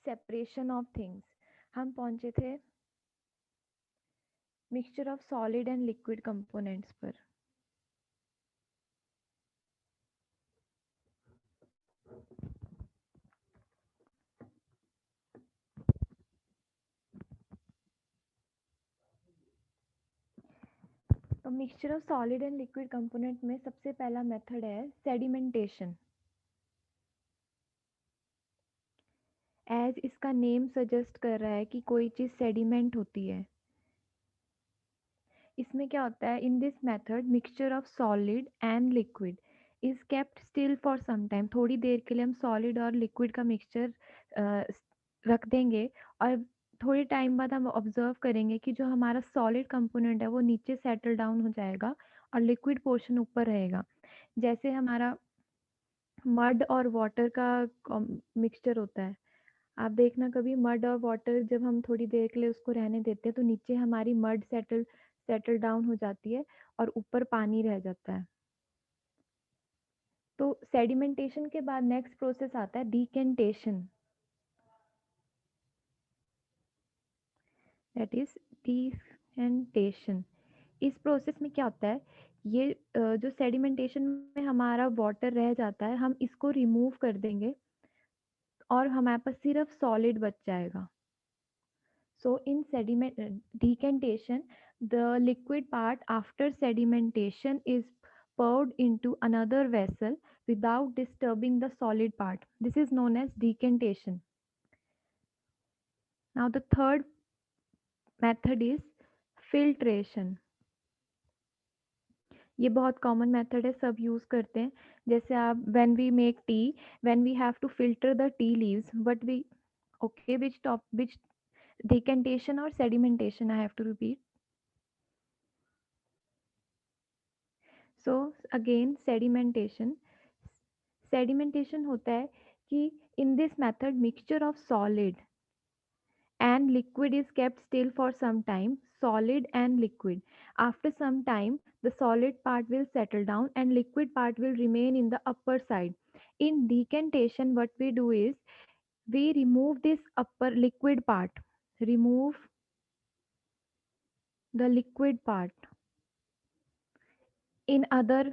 Separation of things. हम पहुंचे थे mixture of solid and liquid components पर। तो mixture of solid and liquid component में सबसे पहला मेथड है सेडिमेंटेशन। एज इसका नेम सजेस्ट कर रहा है कि कोई चीज़ सेडिमेंट होती है। इसमें क्या होता है, in this method mixture of solid and liquid is kept still for some time. थोड़ी देर के लिए हम सॉलिड और लिक्विड का मिक्सचर रख देंगे और थोड़ी टाइम बाद हम ऑब्जर्व करेंगे कि जो हमारा सॉलिड कंपोनेंट है वो नीचे सेटल डाउन हो जाएगा और लिक्विड पोर्शन ऊपर रहेगा। जैसे हमारा मड और वाटर का मिक्सचर होता है। आप देखना कभी मड और वाटर जब हम थोड़ी देर के लिए उसको रहने देते हैं तो नीचे हमारी मड सेटल डाउन हो जाती है और ऊपर पानी रह जाता है। तो सेडिमेंटेशन के बाद नेक्स्ट प्रोसेस आता है डिकेंटेशन, दैट इज डिकेंटेशन। इस प्रोसेस में क्या होता है, ये जो सेडिमेंटेशन में हमारा वाटर रह जाता है हम इसको रिमूव कर देंगे और हमारे पास सिर्फ सॉलिड बच जाएगा। So in decantation, the liquid part after sedimentation is poured into another vessel without disturbing the solid part. This is known as decantation. Now the third method is filtration. ये बहुत common method है, सब use करते हैं। जैसे आप when we make tea, when we have to filter the tea leaves, but we okay which decantation or sedimentation I have to repeat. So again sedimentation. Sedimentation होता है कि in this method mixture of solid and liquid is kept still for some time, solid and liquid. After some time the solid part will settle down and liquid part will remain in the upper side. In decantation what we do is we remove this upper liquid part, remove the liquid part in other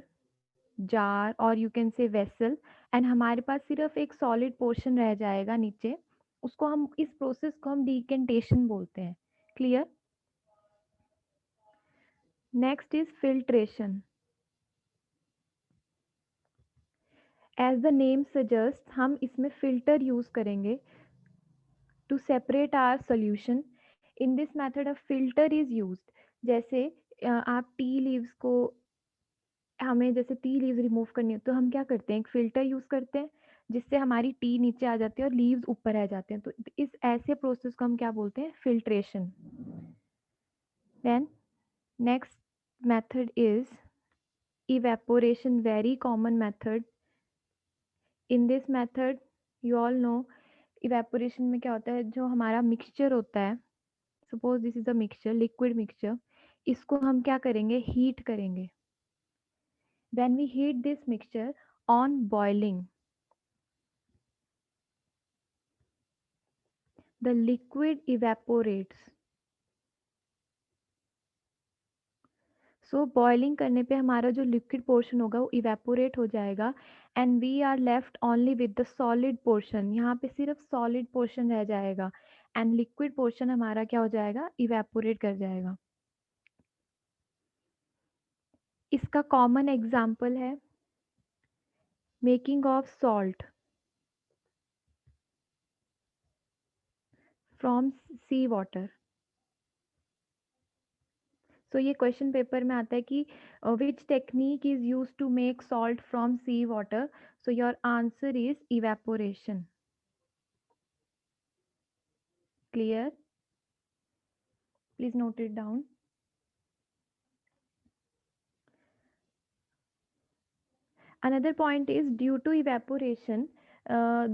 jar or you can say vessel, and हमारे पास सिर्फ एक solid portion रह जाएगा नीचे। उसको हम इस process को हम decantation बोलते हैं। Clear? Next is filtration. As the name suggest हम इसमें फिल्टर यूज करेंगे to separate our solution. In this method a filter is used. जैसे आप टी लीव्स को, हमें जैसे टी लीव्स रिमूव करनी हो तो हम क्या करते हैं, एक फिल्टर यूज करते हैं जिससे हमारी टी नीचे आ जाती है और लीव्स ऊपर रह जाते हैं। तो इस ऐसे प्रोसेस को हम क्या बोलते हैं, filtration. Then next method is evaporation, very common method. In this method you all know evaporation में क्या होता है, जो हमारा मिक्सचर होता है, suppose this is a mixture, liquid mixture, इसको हम क्या करेंगे, हीट करेंगे। When we heat this mixture on boiling, the liquid evaporates. So boiling करने पे हमारा जो लिक्विड पोर्शन होगा वो इवेपोरेट हो जाएगा and we are left only with the solid portion. यहाँ पे सिर्फ सॉलिड पोर्शन रह जाएगा एंड लिक्विड पोर्शन हमारा क्या हो जाएगा, इवेपोरेट कर जाएगा। इसका कॉमन एग्जाम्पल है making of salt from sea water. So ये क्वेश्चन पेपर में आता है कि which technique is use to make salt from sea water. So your answer is evaporation. Clear? Please note it down. Another point is due to evaporation,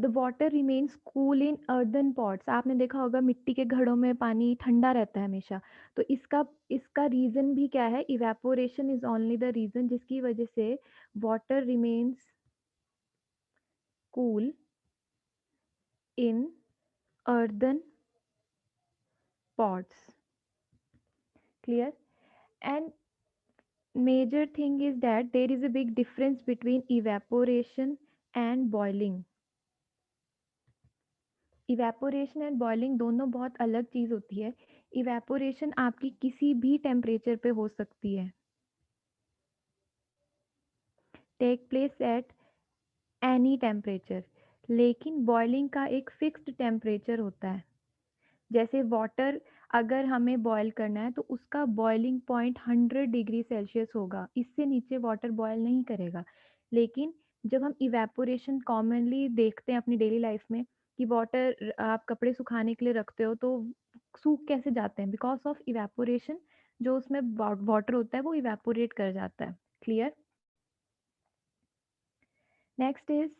the water remains cool in earthen pots. आपने देखा होगा मिट्टी के घड़ों में पानी ठंडा रहता है हमेशा। तो इसका इसका रीज़न भी क्या है, evaporation is only the reason जिसकी वजह से water remains cool in earthen pots. Clear? And major thing is that there is a big difference between evaporation and boiling. Evaporation and boiling दोनों बहुत अलग चीज़ होती है। इवेपोरेशन आपकी किसी भी टेम्परेचर पे हो सकती है, take place at any temperature, लेकिन बॉइलिंग का एक फिक्स्ड टेम्परेचर होता है। जैसे वाटर अगर हमें बॉयल करना है तो उसका बॉइलिंग पॉइंट 100 डिग्री सेल्सियस होगा, इससे नीचे वाटर बॉयल नहीं करेगा। लेकिन जब हम इवेपोरेशन कॉमनली देखते हैं अपनी डेली लाइफ में कि वाटर आप कपड़े सुखाने के लिए रखते हो तो सूख कैसे जाते हैं, बिकॉज ऑफ इवेपोरेशन। जो उसमें वाटर होता है वो इवेपोरेट कर जाता है। Clear? Next is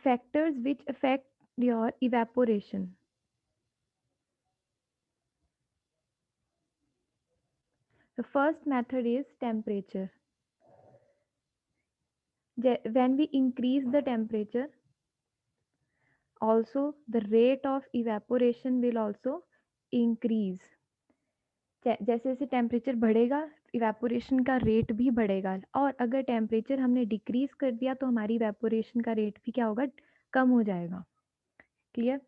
factors which affect your evaporation. The first method is temperature. When we increase the temperature, also the rate of evaporation will also increase. जैसे जैसे टेम्परेचर बढ़ेगा इवेपोरेशन का रेट भी बढ़ेगा, और अगर टेम्परेचर हमने डिक्रीज कर दिया तो हमारी इवेपोरेशन का रेट भी क्या होगा, कम हो जाएगा। Clear?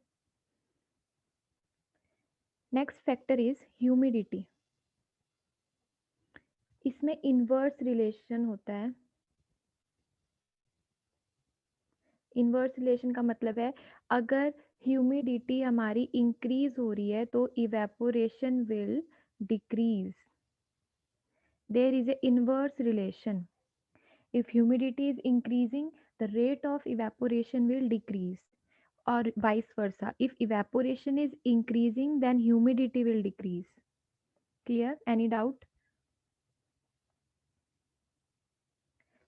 Next factor is humidity. इसमें इनवर्स रिलेशन होता है। इनवर्स रिलेशन का मतलब है अगर ह्यूमिडिटी हमारी इंक्रीज हो रही है तो evaporation will decrease. There is a inverse relation. If humidity is increasing the rate of evaporation will decrease, और vice versa, if evaporation is increasing then humidity will decrease. Clear? Any doubt?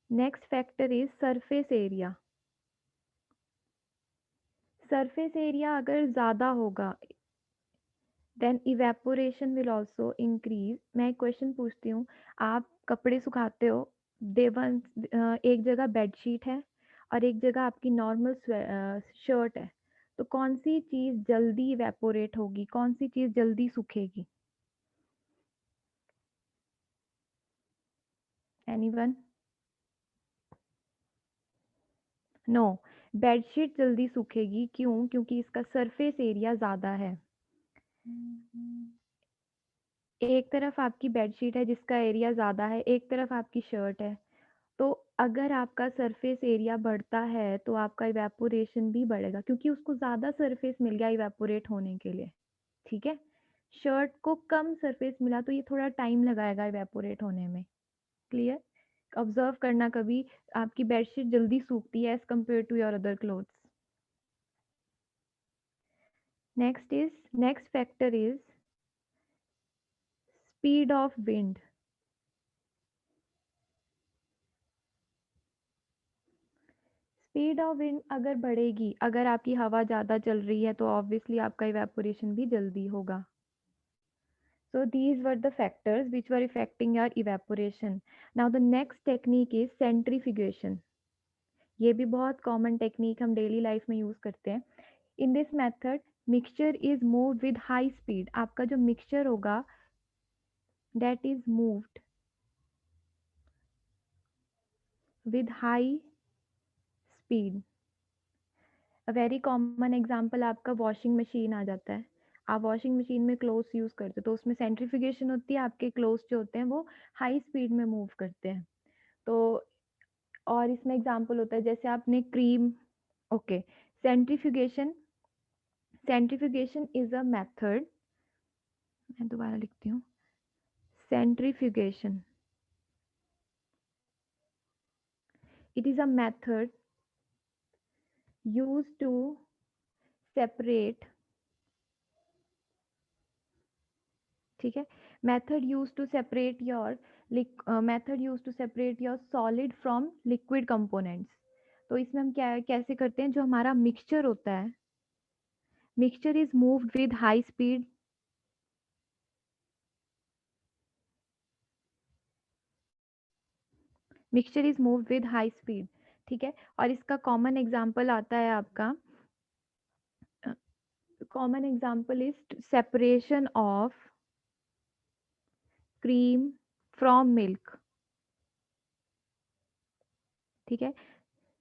Next factor is surface area. Surface area अगर ज़्यादा होगा then evaporation will also increase. मैं एक question पूछती हूँ, आप कपड़े सुखाते हो, देवन एक जगह बेडशीट है और एक जगह आपकी नॉर्मल शर्ट है, तो कौन सी चीज़ जल्दी इवेपोरेट होगी, कौन सी चीज़ जल्दी सूखेगी? एनीवन? नो, बेडशीट जल्दी सूखेगी। क्यों? क्योंकि इसका सरफेस एरिया ज़्यादा है। एक तरफ आपकी बेडशीट है जिसका एरिया ज़्यादा है, एक तरफ आपकी शर्ट है, तो अगर आपका सरफेस एरिया बढ़ता है तो आपका इवेपोरेशन भी बढ़ेगा, क्योंकि उसको ज़्यादा सरफेस मिल गया इवेपोरेट होने के लिए। ठीक है? शर्ट को कम सरफेस मिला तो ये थोड़ा टाइम लगाएगा इवेपोरेट होने में। क्लियर? ऑब्जर्व करना कभी, आपकी बेडशीट जल्दी सूखती है as compare to your other clothes. Next factor is speed of wind. Speed of wind अगर बढ़ेगी, अगर आपकी हवा ज़्यादा चल रही है तो ऑब्वियसली आपका इवेपोरेशन भी जल्दी होगा। So these were the factors which were affecting your evaporation. Now the next technique is centrifugation. ये भी बहुत कॉमन टेक्निक हम डेली लाइफ में यूज़ करते हैं। इन this method mixture is moved with high speed. आपका जो मिक्सचर होगा that is moved with high speed. A very common example आपका वॉशिंग मशीन आ जाता है। आप वॉशिंग मशीन में क्लोथ्स यूज़ करते हो तो उसमें सेंट्रीफ्यूगेशन होती है, आपके क्लोथ्स जो होते हैं वो हाई स्पीड में मूव करते हैं। तो और इसमें एग्जांपल होता है जैसे आपने cream, okay, centrifugation. Centrifugation is a method, मैं दोबारा लिखती हूँ, centrifugation, it is a method used to separate, ठीक है, method use to separate your method use to separate your solid from liquid components. तो इसमें हम क्या कैसे करते हैं, जो हमारा मिक्सचर होता है, mixture is moved with high speed, mixture is moved with high speed. ठीक है? और इसका कॉमन एग्जांपल आता है आपका common example is separation of cream from milk. ठीक है,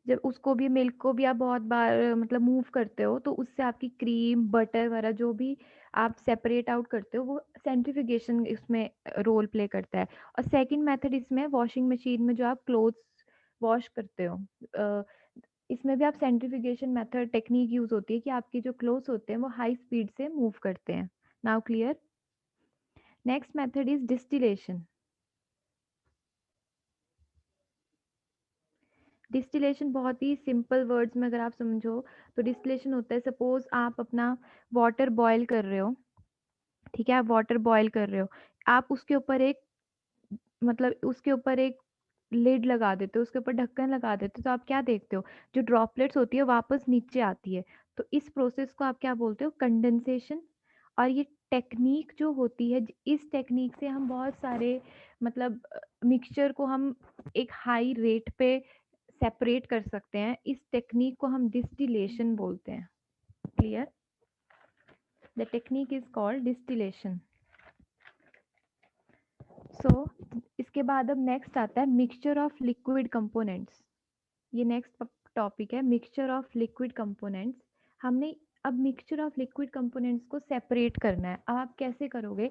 जब उसको भी मिल्क को भी आप बहुत बार मतलब मूव करते हो तो उससे आपकी क्रीम बटर वगैरह जो भी आप सेपरेट आउट करते हो वो सेंट्रीफ्यूगेशन इसमें रोल प्ले करता है। और सेकंड मेथड इसमें वॉशिंग मशीन में जो आप क्लोथ्स वॉश करते हो, अ, इसमें भी आप सेंट्रीफ्यूगेशन मेथड टेक्निक यूज होती है कि आपके जो क्लोथ्स होते हैं वो हाई स्पीड से मूव करते हैं। Now clear. Next method is distillation. Distillation बहुत ही सिंपल वर्ड्स में अगर आप समझो तो डिस्टिलेशन होता है, सपोज आप अपना वाटर बॉयल कर रहे हो, ठीक है, आप वाटर बॉयल कर रहे हो, आप उसके ऊपर एक मतलब उसके ऊपर एक लिड लगा देते हो, उसके ऊपर ढक्कन लगा देते हो, तो आप क्या देखते हो, जो ड्रॉपलेट्स होती है वापस नीचे आती है। तो इस प्रोसेस को आप क्या बोलते हो, कंडेंसेशन। और ये टेक्निक जो होती है, इस टेक्निक से हम बहुत सारे मतलब मिक्सचर को हम एक हाई रेट पे सेपरेट कर सकते हैं। इस टेक्निक को हम डिस्टिलेशन बोलते हैं। Clear. The technique is called distillation. So इसके बाद अब नेक्स्ट आता है मिक्सचर ऑफ लिक्विड कंपोनेंट्स। ये नेक्स्ट टॉपिक है, मिक्सचर ऑफ लिक्विड कंपोनेंट्स। हमने अब मिक्सचर ऑफ लिक्विड कंपोनेंट्स को सेपरेट करना है। अब आप कैसे करोगे,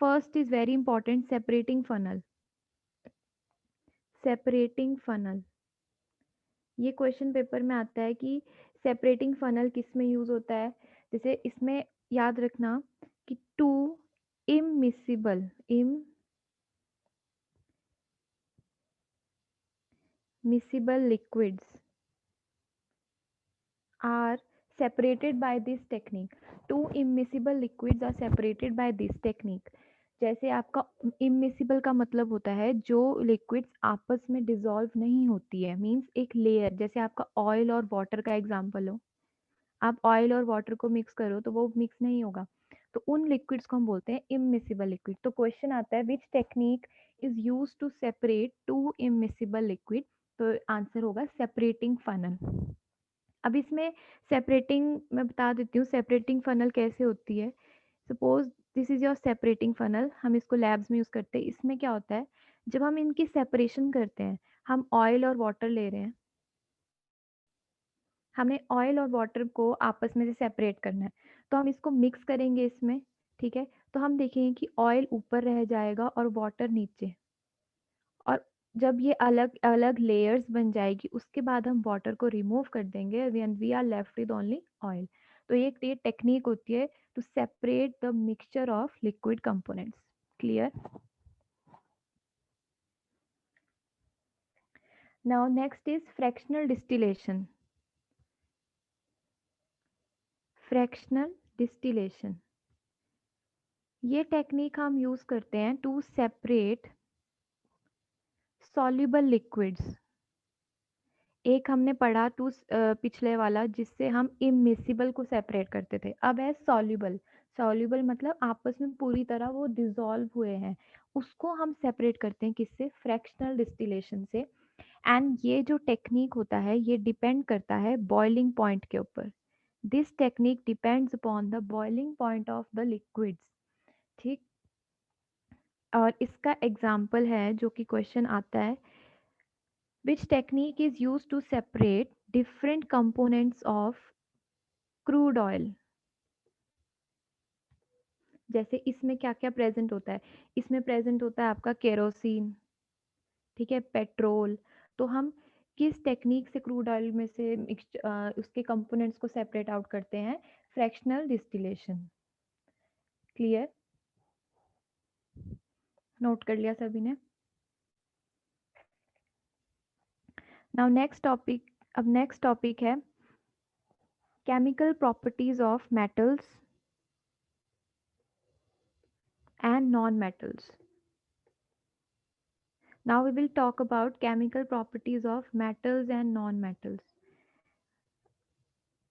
first is very important, separating funnel. Separating funnel, ये क्वेश्चन पेपर में आता है कि सेपरेटिंग फनल किस में यूज होता है। जैसे इसमें याद रखना कि two immiscible immiscible liquids are separated by this technique. Two immiscible liquids are separated by this technique. जैसे आपका इमिसिबल का मतलब होता है जो लिक्विड्स आपस में डिसॉल्व नहीं होती है, मींस एक लेयर, जैसे आपका ऑयल और वाटर का एग्जांपल हो, आप ऑयल और वाटर को मिक्स करो तो वो मिक्स नहीं होगा, तो उन लिक्विड्स को हम बोलते हैं इमिसिबल लिक्विड। तो क्वेश्चन आता है which technique is use to separate two immiscible liquid, तो आंसर होगा सेपरेटिंग फनल। अब इसमें सेपरेटिंग मैं बता देती हूँ, सेपरेटिंग फनल कैसे होती है। Suppose this is your separating funnel, हम इसको लैब्स में यूज़ करते हैं। इसमें क्या होता है, जब हम इनकी सेपरेशन करते हैं, हम ऑयल और वाटर ले रहे हैं, हमने ऑयल और वाटर को आपस में से सेपरेट करना है, तो हम इसको मिक्स करेंगे इसमें, ठीक है, तो हम देखेंगे कि ऑयल ऊपर रह जाएगा और वाटर नीचे, और जब ये अलग अलग लेयर्स बन जाएगी उसके बाद हम वाटर को रिमूव कर देंगे and we are left with only oil. तो ये टेक्निक होती है to separate the mixture of liquid components. Clear. Now next is fractional distillation. Fractional distillation, ये टेक्निक हम यूज करते हैं टू सेपरेट सॉल्युबल लिक्विड्स। एक हमने पढ़ा टू पिछले वाला जिससे हम इमिसिबल को सेपरेट करते थे, अब है सॉल्युबल। सॉल्युबल मतलब आपस में पूरी तरह वो डिसॉल्व हुए हैं, उसको हम सेपरेट करते हैं किससे, फ्रैक्शनल डिस्टिलेशन से। एंड ये जो टेक्निक होता है ये डिपेंड करता है बॉइलिंग पॉइंट के ऊपर। This technique depends upon the boiling point of the liquids. ठीक, और इसका एग्जाम्पल है जो कि क्वेश्चन आता है, which technique is used to separate different components of crude oil। जैसे इसमें क्या क्या प्रेजेंट होता है, इसमें प्रेजेंट होता है आपका केरोसिन, ठीक है, पेट्रोल। तो हम किस टेक्निक से क्रूड ऑयल में से उसके कंपोनेंट्स को सेपरेट आउट करते हैं, फ्रैक्शनल डिस्टिलेशन। क्लियर, नोट कर लिया सभी ने। नाउ नेक्स्ट टॉपिक, अब नेक्स्ट टॉपिक है chemical properties of metals and non-metals. Now we will talk about chemical properties of metals and non-metals.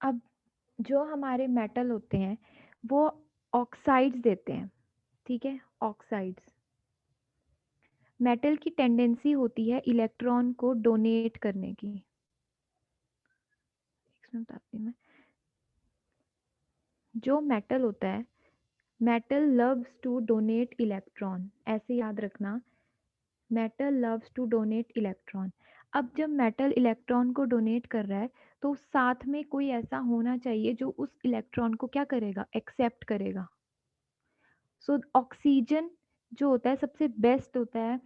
अब जो हमारे मेटल होते हैं वो ऑक्साइड्स देते हैं, ठीक है, ऑक्साइड्स। मेटल की टेंडेंसी होती है इलेक्ट्रॉन को डोनेट करने की, इसमें बताती हूँ मैं। जो मेटल होता है, metal loves to donate electron, ऐसे याद रखना, metal loves to donate electron. अब जब मेटल इलेक्ट्रॉन को डोनेट कर रहा है, तो साथ में कोई ऐसा होना चाहिए जो उस इलेक्ट्रॉन को क्या करेगा, एक्सेप्ट करेगा। सो ऑक्सीजन जो होता है सबसे बेस्ट होता है,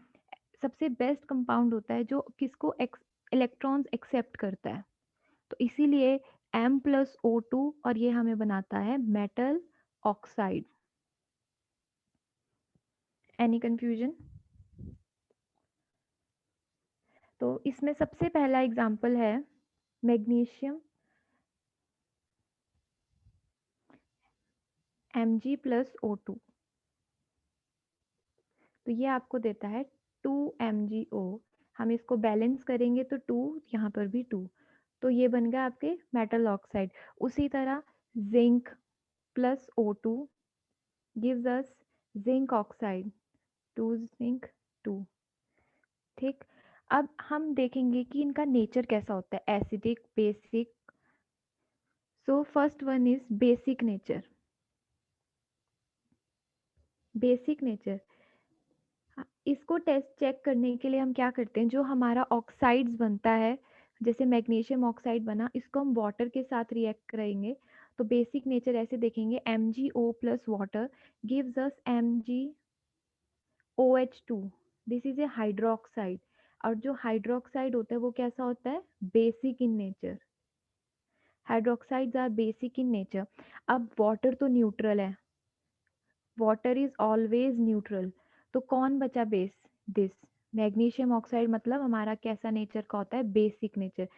सबसे बेस्ट कंपाउंड होता है जो किसको इलेक्ट्रॉन्स एक्सेप्ट करता है। तो इसीलिए M+O2 और ये हमें बनाता है मेटल ऑक्साइड। Any confusion? तो इसमें सबसे पहला एग्जांपल है मैग्नीशियम Mg+O2। तो ये आपको देता है 2MgO। हम इसको बैलेंस करेंगे तो 2, यहाँ पर भी 2, तो ये बन गया आपके मेटल ऑक्साइड। उसी तरह zinc plus O2 gives us zinc oxide, 2 zinc 2। ठीक, अब हम देखेंगे कि इनका नेचर कैसा होता है, acidic, basic. So first one is basic nature. Basic nature, इसको टेस्ट चेक करने के लिए हम क्या करते हैं, जो हमारा ऑक्साइड्स बनता है, जैसे मैग्नीशियम ऑक्साइड बना, इसको हम वाटर के साथ रिएक्ट करेंगे। तो बेसिक नेचर ऐसे देखेंगे, MgO plus water gives us MgOH2, this is a hydroxide. और जो हाइड्रोक्साइड होता है वो कैसा होता है, basic in nature. Hydroxides are basic in nature. अब वाटर तो न्यूट्रल है, वाटर इज ऑलवेज न्यूट्रल, तो कौन बचा बेस, दिस मैग्नीशियम ऑक्साइड, मतलब हमारा कैसा नेचर का होता है, बेसिक नेचर।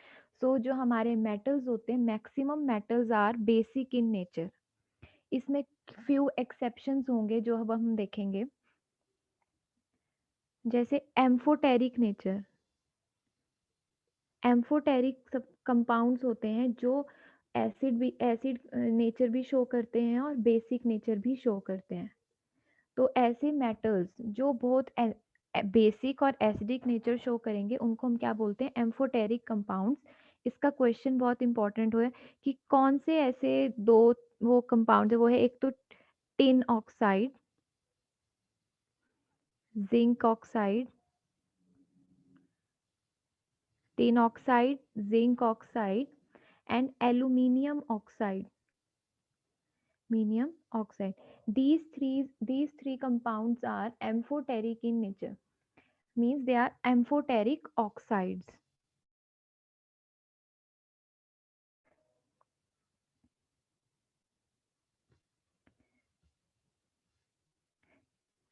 सो जो हमारे मेटल्स होते हैं, maximum metals are basic in nature. इसमें फ्यू एक्सेप्शंस होंगे जो अब हम देखेंगे, जैसे एम्फोटेरिक नेचर। एम्फोटेरिक सब कंपाउंड्स होते हैं जो एसिड नेचर भी शो करते हैं और बेसिक नेचर भी शो करते हैं। तो ऐसे मेटल्स जो बहुत बेसिक और एसिडिक नेचर शो करेंगे उनको हम क्या बोलते हैं, एम्फोटेरिक कंपाउंड्स। इसका क्वेश्चन बहुत इंपॉर्टेंट हुआ है कि कौन से ऐसे दो वो कंपाउंड है, वो है एक तो tin oxide, zinc oxide, tin oxide, zinc oxide and aluminium oxide, minium oxide. These three compounds are amphoteric in nature, means they are amphoteric oxides.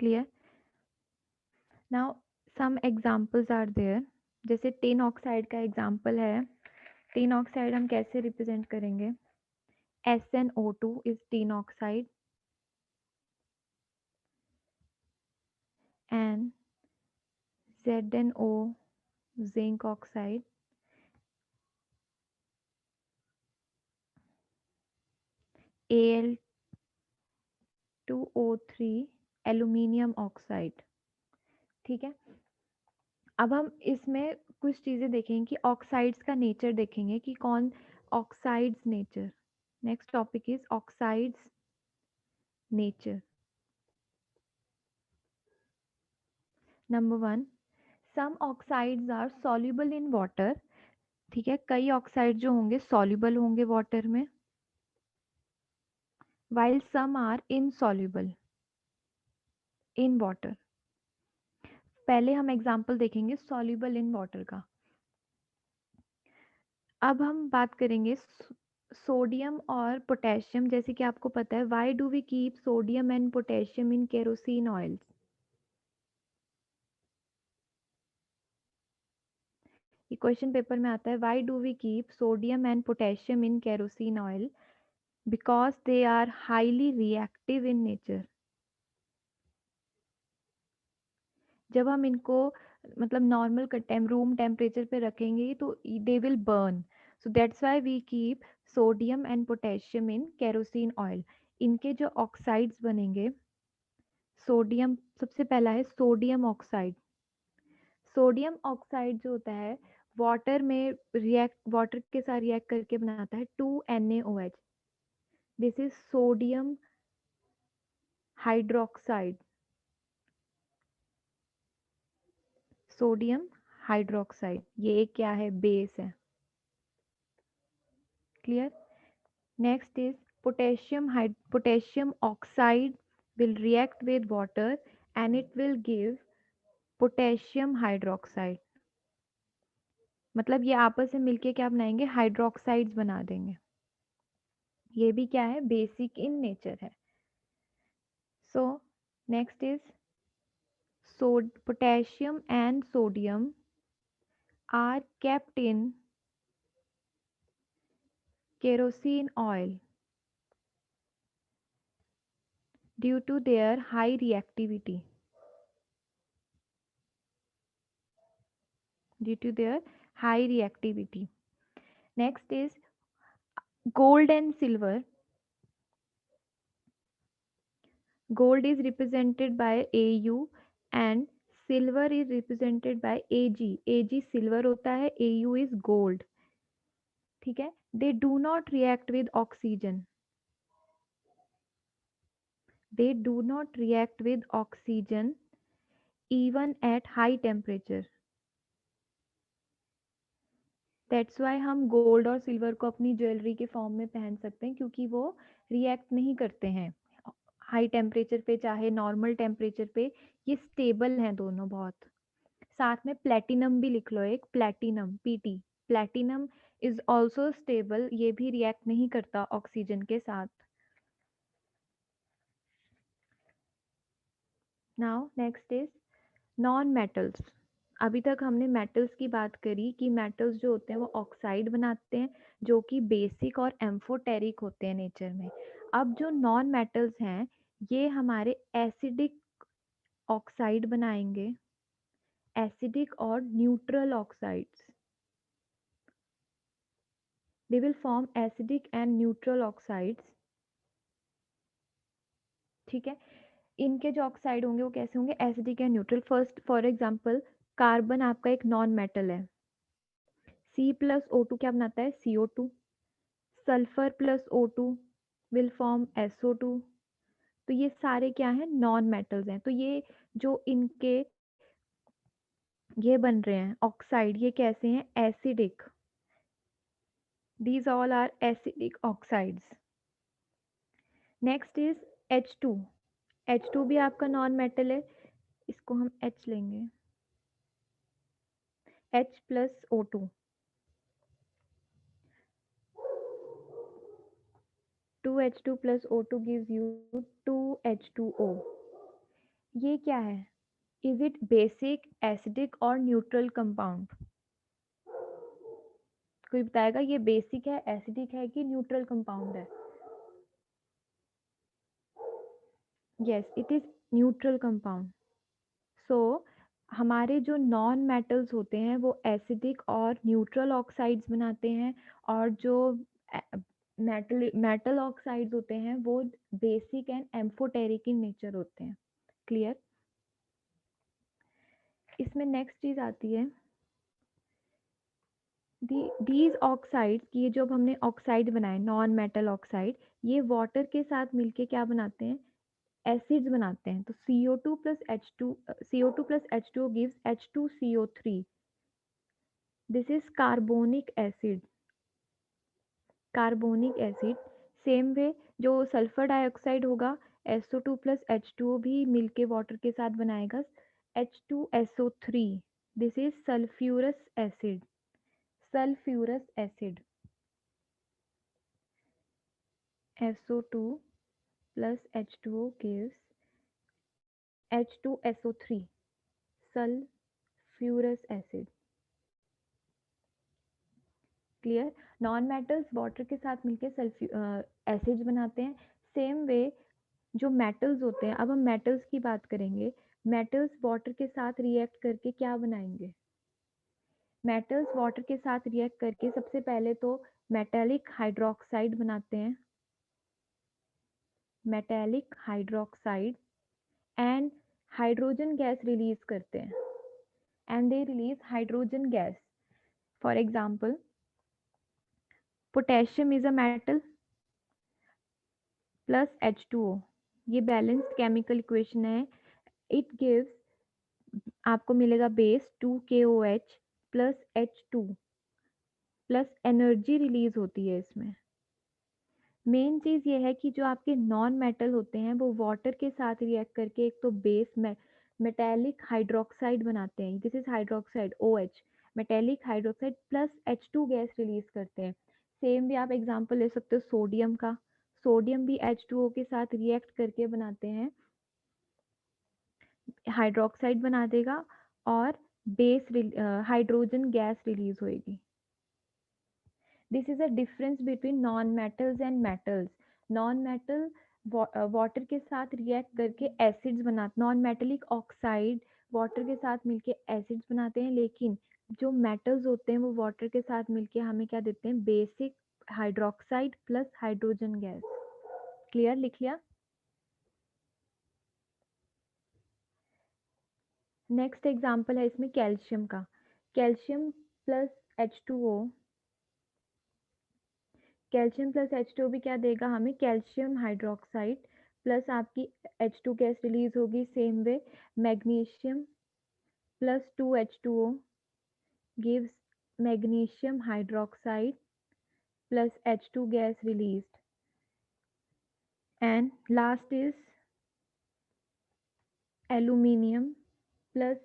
Clear? Now some examples are there. जैसे tin oxide का example है, tin oxide हम कैसे represent करेंगे, SnO2 is tin oxide and ZnO zinc oxide, Al2O3 aluminium oxide। ठीक है, अब हम इसमें कुछ चीज़ें देखेंगे कि ऑक्साइड्स का नेचर देखेंगे कि कौन, oxides nature. Next topic is oxides nature. Number 1, some oxides are soluble in water. ठीक है, कई ऑक्साइड जो होंगे सॉल्युबल होंगे वाटर में, while some are insoluble in water। पहले हम एग्जांपल देखेंगे सॉल्युबल इन वाटर का। अब हम बात करेंगे सोडियम और पोटेशियम। जैसे कि आपको पता है, why do we keep sodium and potassium in kerosene oils. ये क्वेश्चन पेपर में आता है, why do we keep sodium and potassium in kerosene oil, because they are highly reactive in nature. जब हम इनको मतलब नॉर्मल रूम टेम्परेचर पे रखेंगे तो they will burn. So that's why we keep sodium and potassium in kerosene oil. इनके जो oxides बनेंगे, सोडियम सबसे पहला है सोडियम ऑक्साइड। सोडियम ऑक्साइड जो होता है वाटर में रिएक्ट, वाटर के साथ रिएक्ट करके बनाता है 2NaOH। This is sodium hydroxide, sodium hydroxide, ये एक क्या है, बेस है। Clear. Next is potassium oxide will react with water and it will give potassium hydroxide, मतलब ये आपस में मिलके क्या बनाएंगे, हाइड्रोक्साइड्स बना देंगे। ये भी क्या है, बेसिक इन नेचर है। So next is potassium and sodium are kept in kerosene oil due to their high reactivity. Due to their high reactivity. Next is gold and silver. Gold is represented by AU and silver is represented by AG. AG silver होता है, AU is gold. ठीक है। They do not react with oxygen. They do not react with oxygen even at high temperature. That's why हम gold और silver को अपनी jewellery के form में पहन सकते हैं, क्योंकि वो रिएक्ट नहीं करते हैं हाई टेम्परेचर पे चाहे नॉर्मल टेम्परेचर पे, ये स्टेबल हैं दोनों बहुत। साथ में प्लेटिनम भी लिख लो, एक platinum, PT, platinum is also stable, ये भी रिएक्ट नहीं करता ऑक्सीजन के साथ। Now next is non metals. अभी तक हमने मेटल्स की बात करी कि मेटल्स जो होते हैं वो ऑक्साइड बनाते हैं, जो कि बेसिक और एम्फोटेरिक होते हैं नेचर में। अब जो नॉन मेटल्स हैं ये हमारे एसिडिक ऑक्साइड बनाएंगे, एसिडिक और neutral oxides. They will form acidic and neutral oxides. ठीक है। इनके जो ऑक्साइड होंगे वो कैसे होंगे, acidic and neutral. First for example carbon आपका एक नॉन मेटल है, C+O2 क्या बनाता है, CO2। Sulphur plus O2 will form SO2। तो ये सारे क्या हैं, नॉन मेटल्स हैं। तो ये जो इनके ये बन रहे हैं ऑक्साइड, ये कैसे हैं, acidic. These all are acidic oxides. Next is H2। H2 भी आपका नॉन मेटल है, इसको हम H लेंगे, H+O2। 2H2 plus O2 gives you 2H2O। ये क्या है, इज इट बेसिक, एसिडिक और न्यूट्रल कंपाउंड? कोई बताएगा ये बेसिक है, एसिडिक है कि न्यूट्रल कंपाउंड है? Yes, it is neutral compound. So हमारे जो नॉन मेटल्स होते हैं वो एसिडिक और न्यूट्रल ऑक्साइड्स बनाते हैं, और जो मेटल ऑक्साइड्स होते हैं वो basic and amphoteric in nature होते हैं। क्लियर। इसमें नेक्स्ट चीज आती है दीज ऑक्साइड्स, ये जो हमने ऑक्साइड बनाए नॉन मेटल ऑक्साइड, ये वाटर के साथ मिलके क्या बनाते हैं, एसिड्स बनाते हैं। तो CO2 plus H2, CO2 plus H2O gives H2CO3। This is carbonic acid, carbonic acid. Same way जो सल्फर डाइऑक्साइड होगा, SO2 plus H2O भी मिलके वाटर के साथ बनाएगा H2SO3। This is sulphurous acid, sulphurous acid. SO2 plus H2O gives H2SO3, sulfurous acid। Clear. Non metals water के साथ मिलकर एसिड्स बनाते हैं। सेम वे जो मेटल्स होते हैं, अब हम मेटल्स की बात करेंगे, मेटल्स वाटर के साथ रिएक्ट करके क्या बनाएंगे, मेटल्स वाटर के साथ रिएक्ट करके सबसे पहले तो मेटेलिक हाइड्रोक्साइड बनाते हैं, metallic hydroxide, and hydrogen gas release करते हैं, and they release hydrogen gas. For example potassium is a metal, plus H2O, ये बैलेंस्ड केमिकल इक्वेशन है। इट गिव्स, आपको मिलेगा base 2KOH plus H2 plus energy release होती है इसमें। Main चीज़ ये है कि जो आपके नॉन मेटल होते हैं वो वाटर के साथ रिएक्ट करके एक तो बेस मेटेलिक हाइड्रोक्साइड बनाते हैं, this is hydroxide OH, metallic hydroxide plus H2 gas release करते हैं। सेम भी आप एग्जांपल ले सकते हो सोडियम का, सोडियम भी H2O के साथ रिएक्ट करके बनाते हैं, हाइड्रोक्साइड बना देगा और बेस हाइड्रोजन गैस रिलीज होएगी। This is a difference between non-metals and metals. Non-metal water के साथ रिएक्ट करके एसिड्स बनाते, नॉन मेटेलिक ऑक्साइड वाटर के साथ मिलके एसिड्स बनाते हैं, लेकिन जो मेटल्स होते हैं वो वाटर के साथ मिलके हमें क्या देते हैं, basic hydroxide plus hydrogen gas. Clear, लिख लिया। नेक्स्ट एग्जांपल है इसमें कैल्शियम का, calcium plus H2O, calcium plus H2O भी क्या देगा हमें, कैल्शियम हाइड्रोक्साइड प्लस आपकी H2 गैस रिलीज होगी। Same way magnesium plus 2H2O gives magnesium hydroxide plus H2 gas released. And last is aluminium plus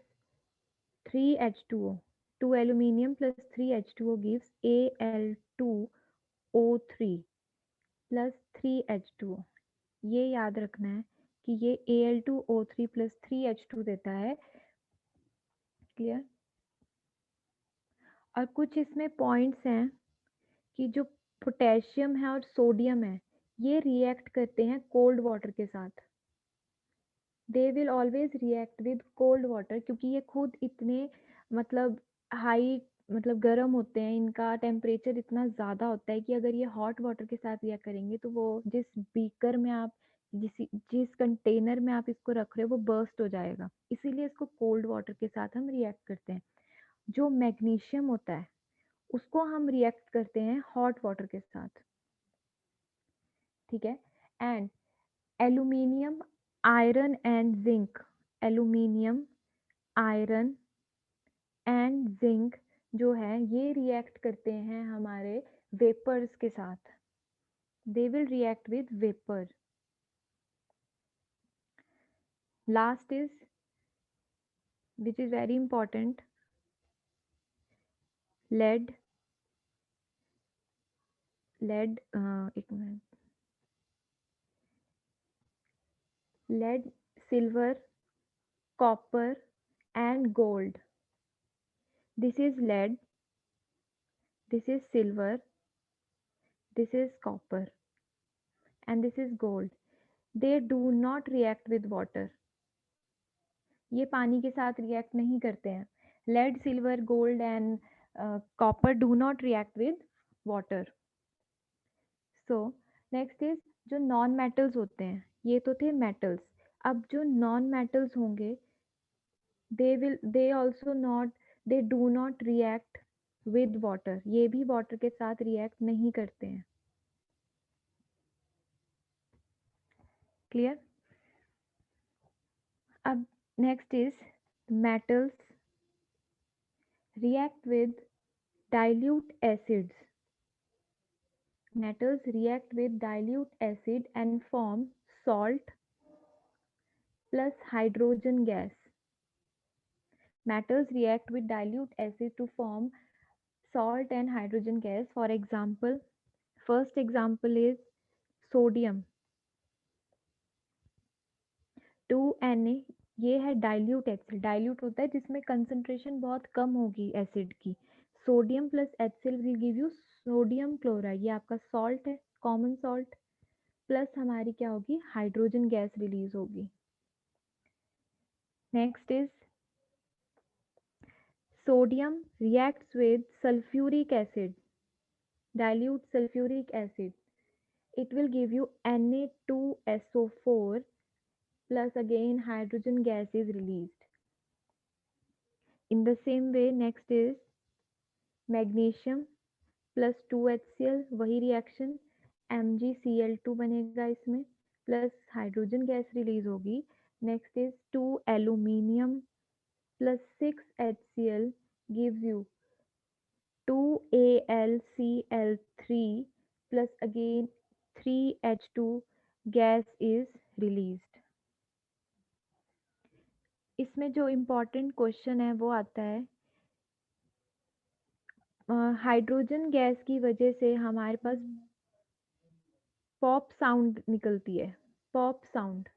3H2O. 2 aluminium plus 3H2O gives Al2O3 plus 3H2O. ये याद रखना है कि ये Al2O3 plus 3H2 देता है। Clear. और कुछ इसमें पॉइंट्स हैं कि जो पोटेशियम है और सोडियम है ये रिएक्ट करते हैं कोल्ड वाटर के साथ। They will always react with cold water, क्योंकि ये खुद इतने मतलब हाई मतलब गर्म होते हैं, इनका टेम्परेचर इतना ज़्यादा होता है कि अगर ये हॉट वाटर के साथ रिएक्ट करेंगे तो वो जिस बीकर में आप जिस कंटेनर में आप इसको रख रहे हो वो बर्स्ट हो जाएगा, इसीलिए इसको कोल्ड वाटर के साथ हम रिएक्ट करते हैं। जो मैग्नीशियम होता है उसको हम रिएक्ट करते हैं हॉट वाटर के साथ, ठीक है। And aluminium, iron and zinc, aluminium, iron and zinc जो है ये रिएक्ट करते हैं हमारे वेपर्स के साथ, they will react with vapour. Last is which is very important, lead, lead एक minute, lead, silver, copper and gold. This is lead, this is silver, this is copper and this is gold. They do not react with water. ये पानी के साथ react नहीं करते हैं। lead, silver, gold and copper do not react with water. So next is जो non metals होते हैं, ये तो थे मेटल्स। अब जो नॉन मेटल्स होंगे they also not, they do not react with water, ये भी वाटर के साथ रिएक्ट नहीं करते हैं। क्लियर। अब next is metals react with dilute acids. Metals react with dilute acid and form salt plus hydrogen gas. Metals react with dilute acid to form salt and hydrogen gas. For example, first example is sodium 2Na, ये है dilute acid, dilute होता है जिसमें concentration बहुत कम होगी acid की। Sodium plus HCl will give you sodium chloride, ये आपका सॉल्ट है, कॉमन सॉल्ट, प्लस हमारी क्या होगी, हाइड्रोजन गैस रिलीज होगी। Next is sodium reacts with sulphuric acid, dilute sulphuric acid, it will give you Na2SO4 plus again hydrogen gas is released. In the same way, next is magnesium plus 2HCl, वही reaction, MgCl2 बनेगा इसमें, plus hydrogen gas release होगी। Next is 2 aluminium plus 6 HCl gives you 2AlCl3 plus again 3H2 gas is released. इसमें जो important question है वो आता है, हाइड्रोजन गैस की वजह से हमारे पास पॉप साउंड निकलती है। पॉप साउंड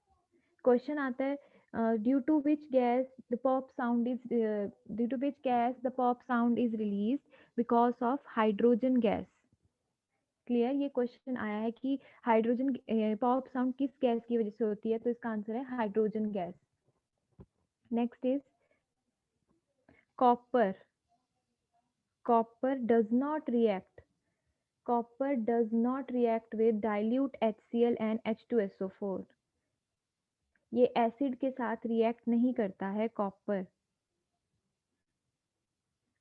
क्वेश्चन आता है, due to which gas the pop sound is due to which gas the pop sound is release because of hydrogen gas. Clear, ये क्वेश्चन आया है कि हाइड्रोजन पॉप साउंड किस gas की वजह से होती है, तो इसका आंसर है hydrogen gas. Next is copper. Copper does not react, copper does not react with dilute HCl and H2SO4। ये एसिड के साथ रिएक्ट नहीं करता है copper.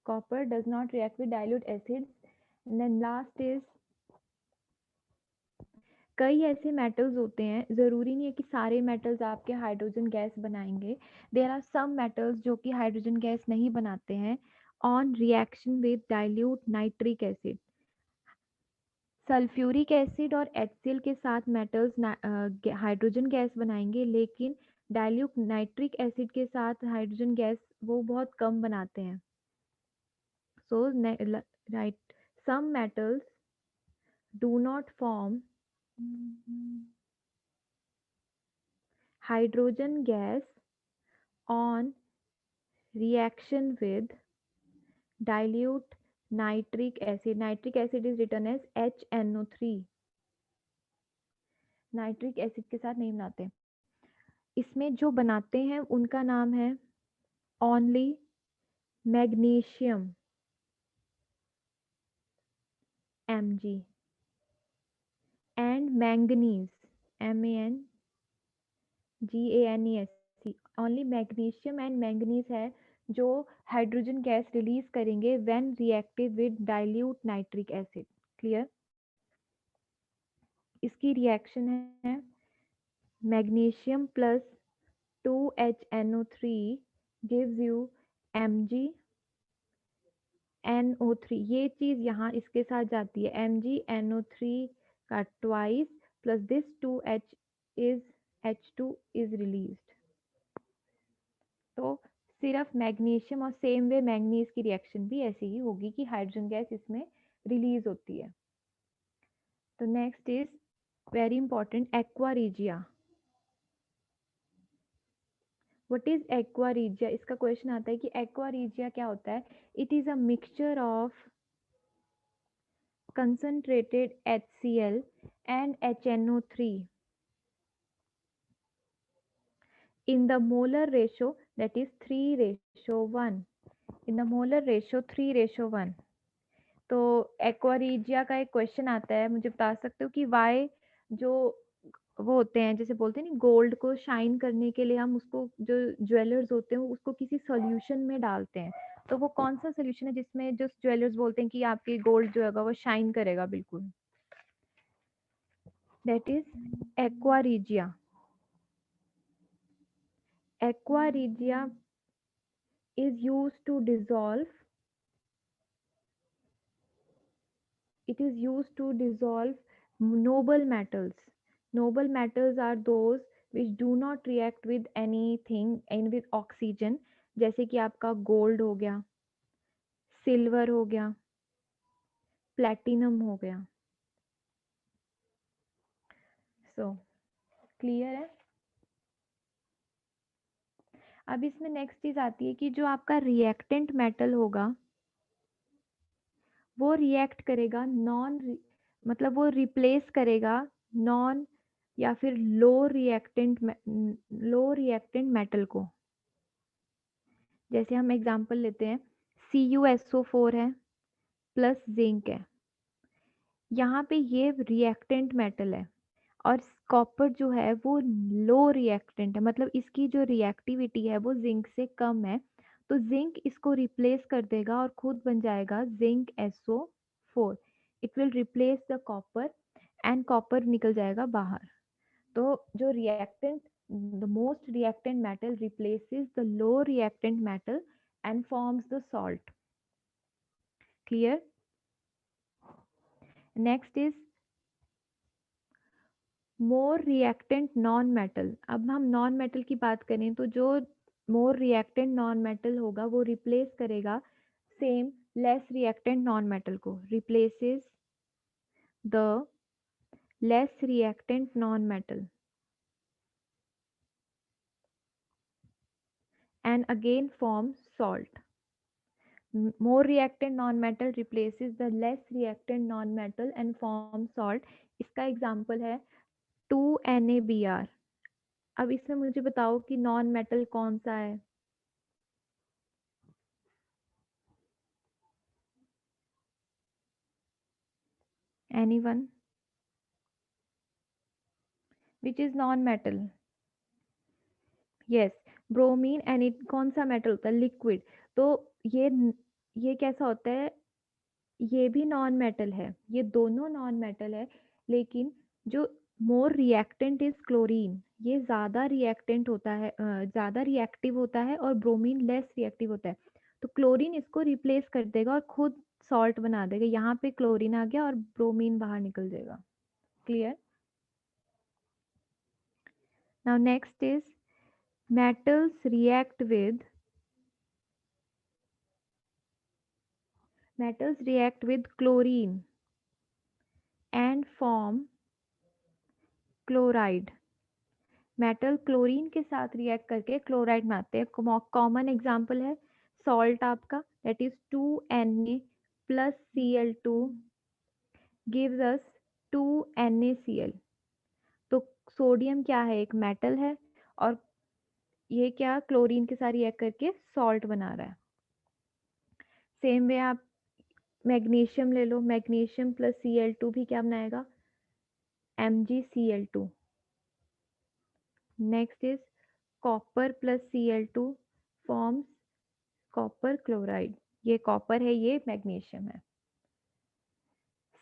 Copper does not react with dilute acids. Then last is, कई ऐसे metals होते हैं, ज़रूरी नहीं है कि सारे मेटल्स आपके हाइड्रोजन गैस बनाएंगे। देयर आर सम मेटल्स जो कि हाइड्रोजन गैस नहीं बनाते हैं on reaction with dilute nitric acid. Sulphuric acid और HCl के साथ मेटल्स हाइड्रोजन गैस बनाएंगे, लेकिन डाइल्यूट नाइट्रिक एसिड के साथ हाइड्रोजन गैस वो बहुत कम बनाते हैं। So right, some metals do not form hydrogen gas on reaction with dilute nitric acid. Nitric acid is written as HNO3. Nitric acid के साथ नहीं बनाते। इसमें जो बनाते हैं उनका नाम है only magnesium Mg and manganese MANGANESC। Only magnesium and manganese है जो हाइड्रोजन गैस रिलीज करेंगे when reactive with dilute nitric acid. Clear, इसकी रिएक्शन है magnesium plus 2HNO3 gives you MgNO3। ये चीज यहाँ इसके साथ जाती है, MgNO3 का twice plus this 2H is H2 is released। तो सिर्फ मैग्नीशियम और सेम वे मैंगनीज की रिएक्शन भी ऐसी ही होगी कि हाइड्रोजन गैस इसमें रिलीज होती है। तो next is very important, aqua regia. What is aqua regia? इसका क्वेश्चन आता है कि एक्वा रीजिया क्या होता है। It is a mixture of concentrated HCl and HNO3 in the molar ratio that is 3:1, in the molar ratio 3:1। तो aqua regia का एक क्वेश्चन आता है, मुझे बता सकते हो कि वाई जो वो होते हैं, जैसे बोलते हैं ना गोल्ड को शाइन करने के लिए हम उसको, जो ज्वेलर्स होते हैं उसको किसी सॉल्यूशन में डालते हैं, तो वो कौन सा सॉल्यूशन है जिसमें जो ज्वेलर्स बोलते हैं कि आपकी गोल्ड जो है वो शाइन करेगा बिल्कुल? That is aqua regia. Aqua regia is used to dissolve, it is used to dissolve noble metals. Noble metals are those which do not react with anything and with oxygen, जैसे कि आपका गोल्ड हो गया, सिल्वर हो गया, platinum हो गया। So clear है। अब इसमें नेक्स्ट चीज आती है कि जो आपका रिएक्टेंट मेटल होगा वो रिएक्ट करेगा नॉन, मतलब वो रिप्लेस करेगा नॉन या फिर लो रिएक्टेंट मेटल को। जैसे हम एग्जांपल लेते हैं, CuSO4 है प्लस जिंक है, यहाँ पे ये रिएक्टेंट मेटल है और कॉपर जो है वो लो रिएक्टेंट है, मतलब इसकी जो रिएक्टिविटी है वो जिंक से कम है, तो जिंक इसको रिप्लेस कर देगा और खुद बन जाएगा zinc SO4। It will replace the copper and copper nickel जाएगा बाहर। तो जो reactant, the most reactant metal replaces the low reactant metal and forms the salt. Clear? Next is more reactant non metal. अब हम non metal की बात करें तो जो मोर रिएक्टेंट नॉन मेटल होगा वो रिप्लेस करेगा same less reactant non metal को, replaces the less reactant non metal and again form salt. More reactant non-metal replaces the less reactant non-metal and form salt. इसका एग्जाम्पल है 2NaBr। अब इसमें मुझे बताओ कि नॉन मेटल कौन सा है? Anyone? Which is non metal? Yes, bromine. And it कौन सा मेटल होता है? लिक्विड। तो ये कैसा होता है? ये भी नॉन मेटल है, ये दोनों नॉन मेटल है, लेकिन जो मोर रिएक्टेंट इज क्लोरीन, ये ज़्यादा रिएक्टेंट होता है, ज़्यादा रिएक्टिव होता है, और ब्रोमीन लेस रिएक्टिव होता है। तो क्लोरीन इसको रिप्लेस कर देगा और खुद सॉल्ट बना देगा। यहाँ पे क्लोरीन आ गया और ब्रोमीन बाहर निकल जाएगा। Clear? Now next is metals react with chlorine and form chloride। Metal chlorine के साथ रिएक्ट करके क्लोराइड बनाते हैं। कॉमन एग्जांपल है सॉल्ट आपका, that is 2Na plus Cl2 gives us 2NaCl। तो सोडियम क्या है? एक मेटल है, और ये क्या क्लोरीन के साथ रिएक्ट करके सॉल्ट बना रहा है। सेम वे आप मैग्नीशियम ले लो, मैग्नीशियम प्लस Cl2 भी क्या बनाएगा? MgCl2। Next is copper plus Cl2 forms copper chloride. ये कॉपर है, ये मैग्नीशियम है।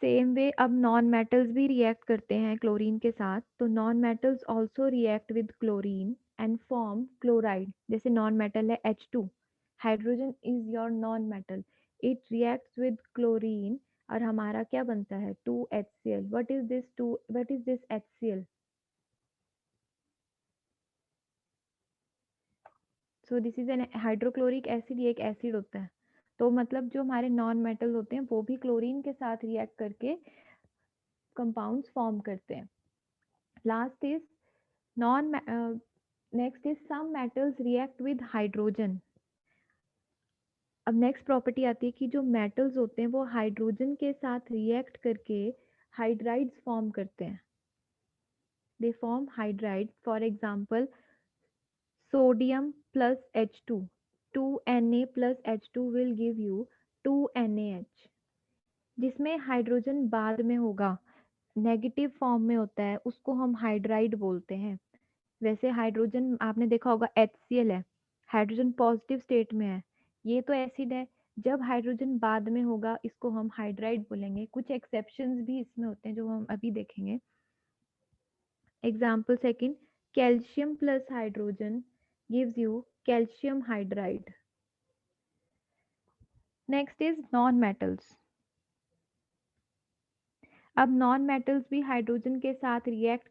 सेम वे अब नॉन मेटल्स भी रिएक्ट करते हैं क्लोरीन के साथ। तो non metals also react with chlorine and form chloride. जैसे नॉन मेटल है H2, hydrogen is your non metal, it reacts with chlorine और हमारा क्या बनता है? 2HCl। What is this HCl? So this is an hydrochloric acid. ये एक acid होता है। तो मतलब जो हमारे नॉन मेटल होते हैं वो भी क्लोरीन के साथ रिएक्ट करके कंपाउंड्स फॉर्म करते हैं। Last is non next is some metals react with hydrogen. अब नेक्स्ट प्रॉपर्टी आती है कि जो मेटल्स होते हैं वो हाइड्रोजन के साथ रिएक्ट करके हाइड्राइड्स फॉर्म करते हैं। They form hydride. For example sodium plus H2, 2Na plus H2 will give you 2NaH, जिसमें हाइड्रोजन बाद में होगा, नेगेटिव फॉर्म में होता है, उसको हम हाइड्राइड बोलते हैं। वैसे हाइड्रोजन आपने देखा होगा HCl है, हाइड्रोजन पॉजिटिव स्टेट में है, ये तो एसिड है। जब हाइड्रोजन बाद में होगा इसको हम हाइड्राइड बोलेंगे। कुछ एक्सेप्शंस भी इसमें होते हैं जो हम अभी देखेंगे। Example second, calcium plus hydrogen gives you calcium hydride. Next is non-metals. अब non-metals भी हाइड्रोजन के साथ रिएक्ट